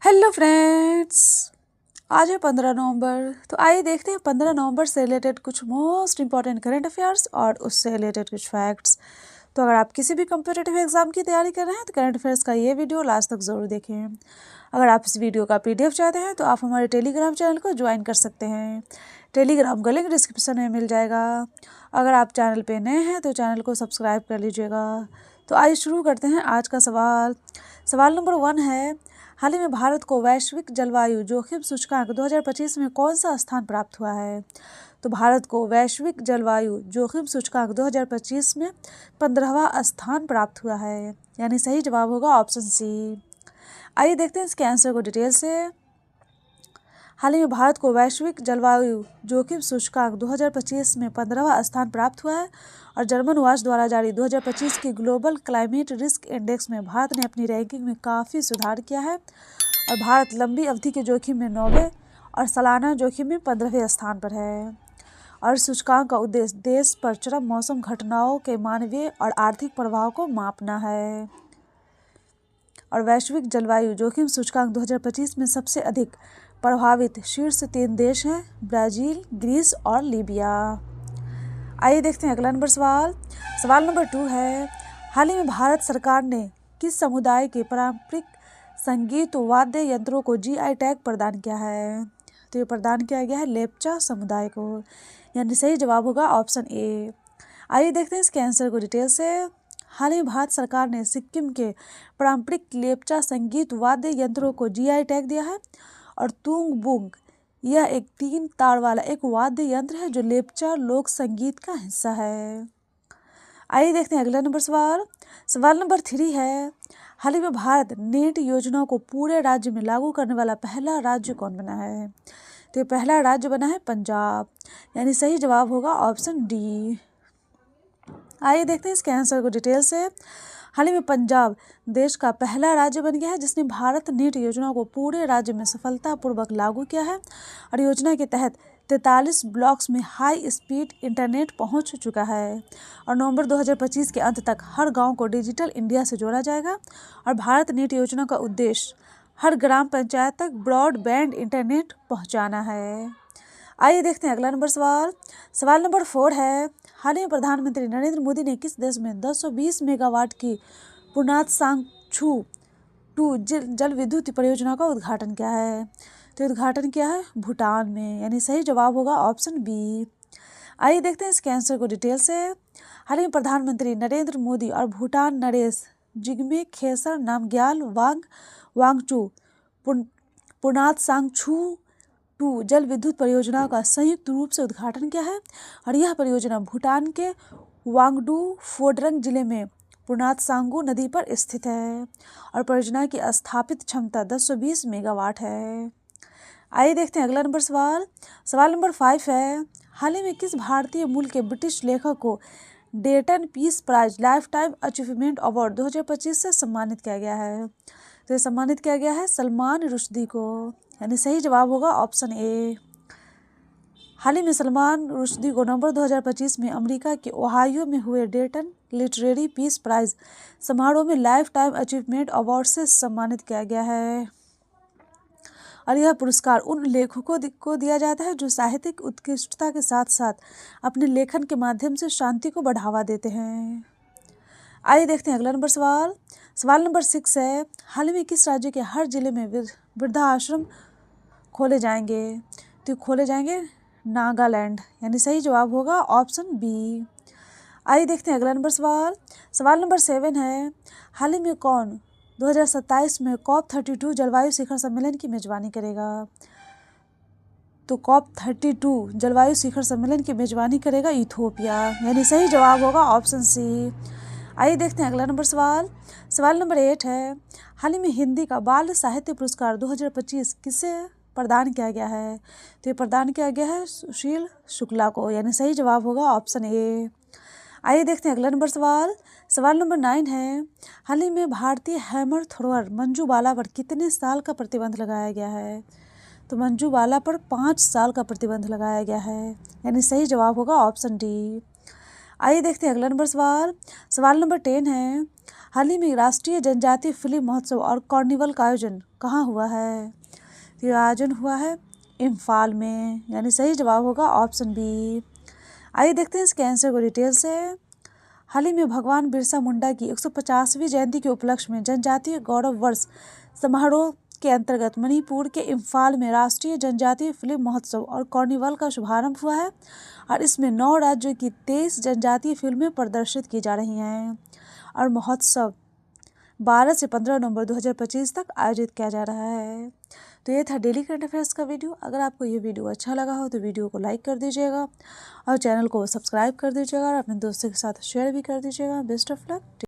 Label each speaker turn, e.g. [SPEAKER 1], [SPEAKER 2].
[SPEAKER 1] Hello friends, आज है 15 नवंबर। तो आइए देखते हैं 15 नवंबर से रिलेटेड कुछ मोस्ट इंपॉर्टेंट करंट अफेयर्स और उससे रिलेटेड कुछ फैक्ट्स। तो अगर आप किसी भी कम्पिटिटिव एग्जाम की तैयारी कर रहे हैं तो करंट अफेयर्स का ये वीडियो लास्ट तक ज़रूर देखें। अगर आप इस वीडियो का PDF चाहते हैं तो आप हमारे टेलीग्राम चैनल को ज्वाइन कर सकते हैं। टेलीग्राम का लिंक डिस्क्रिप्शन में मिल जाएगा। अगर आप चैनल पे नए हैं तो चैनल को सब्सक्राइब कर लीजिएगा। तो आइए शुरू करते हैं आज का सवाल। सवाल नंबर 1 है, हाल ही में भारत को वैश्विक जलवायु जोखिम सूचकांक 2025 में कौन सा स्थान प्राप्त हुआ है? तो भारत को वैश्विक जलवायु जोखिम सूचकांक 2025 में 15वां स्थान प्राप्त हुआ है, यानी सही जवाब होगा ऑप्शन सी। आइए देखते हैं इसके आंसर को डिटेल से। हाल ही में भारत को वैश्विक जलवायु जोखिम सूचकांक 2025 में 15वां स्थान प्राप्त हुआ है और जर्मन वॉच द्वारा जारी 2025 की ग्लोबल क्लाइमेट रिस्क इंडेक्स में भारत ने अपनी रैंकिंग में काफ़ी सुधार किया है और भारत लंबी अवधि के जोखिम में 9वें और सालाना जोखिम में 15वें स्थान पर है। और सूचकांक का उद्देश्य देश पर चरम मौसम घटनाओं के मानवीय और आर्थिक प्रभाव को मापना है। और वैश्विक जलवायु जोखिम सूचकांक 2025 में सबसे अधिक प्रभावित शीर्ष 3 देश हैं, ब्राज़ील, ग्रीस और लीबिया। आइए देखते हैं अगला नंबर सवाल। सवाल नंबर 2 है, हाल ही में भारत सरकार ने किस समुदाय के पारंपरिक संगीत वाद्य यंत्रों को GI टैग प्रदान किया है? तो ये प्रदान किया गया है लेप्चा समुदाय को, यानी सही जवाब होगा ऑप्शन ए। आइए देखते हैं इसके आंसर को डिटेल से। हाल ही में भारत सरकार ने सिक्किम के पारंपरिक लेप्चा संगीत वाद्य यंत्रों को GI टैग दिया है और तुंग बुंग यह एक 3 तार वाला एक वाद्य यंत्र है जो लेप्चा लोक संगीत का हिस्सा है। आइए देखते हैं अगला नंबर सवाल। सवाल नंबर 3 है, हाल ही में भारत नेट योजना को पूरे राज्य में लागू करने वाला पहला राज्य कौन बना है? तो ये पहला राज्य बना है पंजाब, यानी सही जवाब होगा ऑप्शन डी। आइए देखते हैं इसके आंसर को डिटेल से। हाल ही में पंजाब देश का पहला राज्य बन गया है जिसने भारत नेट योजना को पूरे राज्य में सफलतापूर्वक लागू किया है और योजना के तहत 43 ब्लॉक्स में हाई स्पीड इंटरनेट पहुंच चुका है और नवंबर 2025 के अंत तक हर गांव को डिजिटल इंडिया से जोड़ा जाएगा। और भारत नेट योजना का उद्देश्य हर ग्राम पंचायत तक ब्रॉडबैंड इंटरनेट पहुँचाना है। आइए देखते हैं अगला नंबर सवाल। सवाल नंबर 4 है, हाल ही में प्रधानमंत्री नरेंद्र मोदी ने किस देश में 220 मेगावाट की पुनातसांगछू 2 जल विद्युत परियोजना का उद्घाटन किया है? तो उद्घाटन किया है भूटान में, यानी सही जवाब होगा ऑप्शन बी। आइए देखते हैं इसके आंसर को डिटेल से। हाल ही में प्रधानमंत्री नरेंद्र मोदी और भूटान नरेश जिग्मे खेसर नामग्याल वांगचू पुनातसांगछू 2 जल विद्युत परियोजना का संयुक्त रूप से उद्घाटन किया है और यह परियोजना भूटान के वांगडू फोडरंग जिले में पुनातसांगू नदी पर स्थित है और परियोजना की स्थापित क्षमता 220 मेगावाट है। आइए देखते हैं अगला नंबर सवाल। सवाल नंबर 5 है, हाल ही में किस भारतीय मूल के ब्रिटिश लेखक को Dayton peace prize lifetime achievement award 2025 से सम्मानित किया गया है? तो ये सम्मानित किया गया है सलमान रुश्दी को, यानी सही जवाब होगा ऑप्शन ए। हाल ही में सलमान रुश्दी को नवंबर 2025 में अमेरिका के ओहायो में हुए डेटन लिटरेरी पीस प्राइज समारोह में लाइफ टाइम अचीवमेंट अवार्ड से सम्मानित किया गया है और यह पुरस्कार उन लेखकों को दिया जाता है जो साहित्यिक उत्कृष्टता के साथ साथ अपने लेखन के माध्यम से शांति को बढ़ावा देते हैं। आइए देखते हैं अगला नंबर सवाल। सवाल नंबर 6 है, हाल ही में किस राज्य के हर जिले में वृद्धाश्रम खोले जाएंगे? तो खोले जाएंगे नागालैंड, यानी सही जवाब होगा ऑप्शन बी। आइए देखते हैं अगला नंबर सवाल। सवाल नंबर 7 है, हाल ही में कौन 2027 में COP32 जलवायु शिखर सम्मेलन की मेजबानी करेगा? तो COP32 जलवायु शिखर सम्मेलन की मेजबानी करेगा इथोपिया, यानी सही जवाब होगा ऑप्शन सी। आइए देखते हैं अगला नंबर सवाल। सवाल नंबर 8 है, हाल ही में हिंदी का बाल साहित्य पुरस्कार 2025 किसे प्रदान किया गया है? तो ये प्रदान किया गया है सुशील शुक्ला को, यानी सही जवाब होगा ऑप्शन ए। आइए देखते हैं अगला नंबर सवाल। सवाल नंबर 9 है, हाल ही में भारतीय हैमर थ्रोअर मंजू बाला पर कितने साल का प्रतिबंध लगाया गया है? तो मंजू बाला पर 5 साल का प्रतिबंध लगाया गया है, यानी सही जवाब होगा ऑप्शन डी। आइए देखते हैं अगला नंबर सवाल। सवाल नंबर 10 है, हाल ही में राष्ट्रीय जनजातीय फिल्म महोत्सव और कार्निवल का आयोजन कहाँ हुआ है? तो ये आयोजन हुआ है इम्फाल में, यानी सही जवाब होगा ऑप्शन बी। आइए देखते हैं इसके आंसर को डिटेल से। हाल ही में भगवान बिरसा मुंडा की 150वीं जयंती के उपलक्ष्य में जनजातीय गौरव वर्ष समारोह के अंतर्गत मणिपुर के इम्फाल में राष्ट्रीय जनजातीय फिल्म महोत्सव और कार्निवल का शुभारंभ हुआ है और इसमें 9 राज्यों की 23 जनजातीय फिल्में प्रदर्शित की जा रही हैं और महोत्सव 12 से 15 नवंबर 2025 तक आयोजित किया जा रहा है। तो ये था डेली करंट अफेयर्स का वीडियो। अगर आपको ये वीडियो अच्छा लगा हो तो वीडियो को लाइक कर दीजिएगा और चैनल को सब्सक्राइब कर दीजिएगा और अपने दोस्तों के साथ शेयर भी कर दीजिएगा। Best of luck.